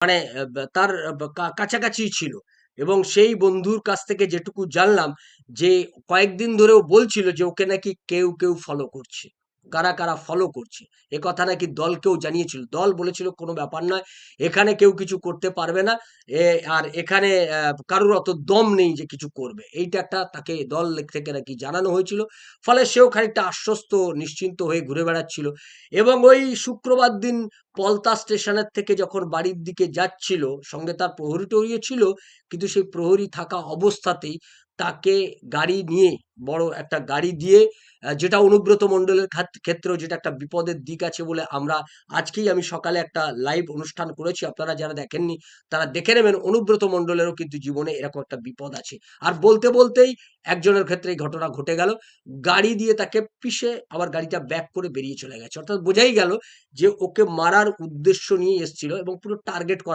মানে তার কাছাকাছি ছিল এবং সেই বন্ধুর কাছ থেকে যেটুকু জানলাম যে কয়েকদিন ধরেও বলছিল যে ওকে নাকি কেউ ফলো করছে। কারা, কারা ফলো করছে। এ কথা নাকি দলকেও জানিয়েছিল। দল বলেছিল কোনো ব্যাপার নয়। এখানে কেউ কিছু করতে পারবে না। এ আর এখানে কারোর অত দম নেই যে কিছু করবে। এইটা একটা তাকে দল থেকে নাকি জানানো হয়েছিল। ফলে সেও খানিকটা আশ্বস্ত নিশ্চিন্ত হয়ে ঘুরে বেড়াচ্ছিল এবং ওই শুক্রবার দিন পলতা স্টেশনের থেকে যখন বাড়ির দিকে যাচ্ছিল, সঙ্গে তার প্রহরী-টহরীও ছিল, কিন্তু সেই প্রহরী থাকা অবস্থাতেই তাকে গাড়ি নিয়ে, বড় একটা গাড়ি দিয়ে যেটা অনুব্রত মণ্ডলের ক্ষেত্রেও যেটা একটা বিপদের দিক আছে বলে আমরা আজকেই আমি সকালে একটা লাইভ অনুষ্ঠান করেছি। আপনারা যারা দেখেননি তারা দেখে নেবেন। অনুব্রত মণ্ডলেরও কিন্তু জীবনে এরকম একটা বিপদ আছে। আর বলতেই একজনের ক্ষেত্রে এই ঘটনা ঘটে গেল। গাড়ি দিয়ে তাকে পিষে আবার গাড়িটা ব্যাক করে বেরিয়ে চলে গেছে। অর্থাৎ বোঝাই গেল যে ওকে মারার উদ্দেশ্য নিয়ে এসছিল এবং পুরো টার্গেট করা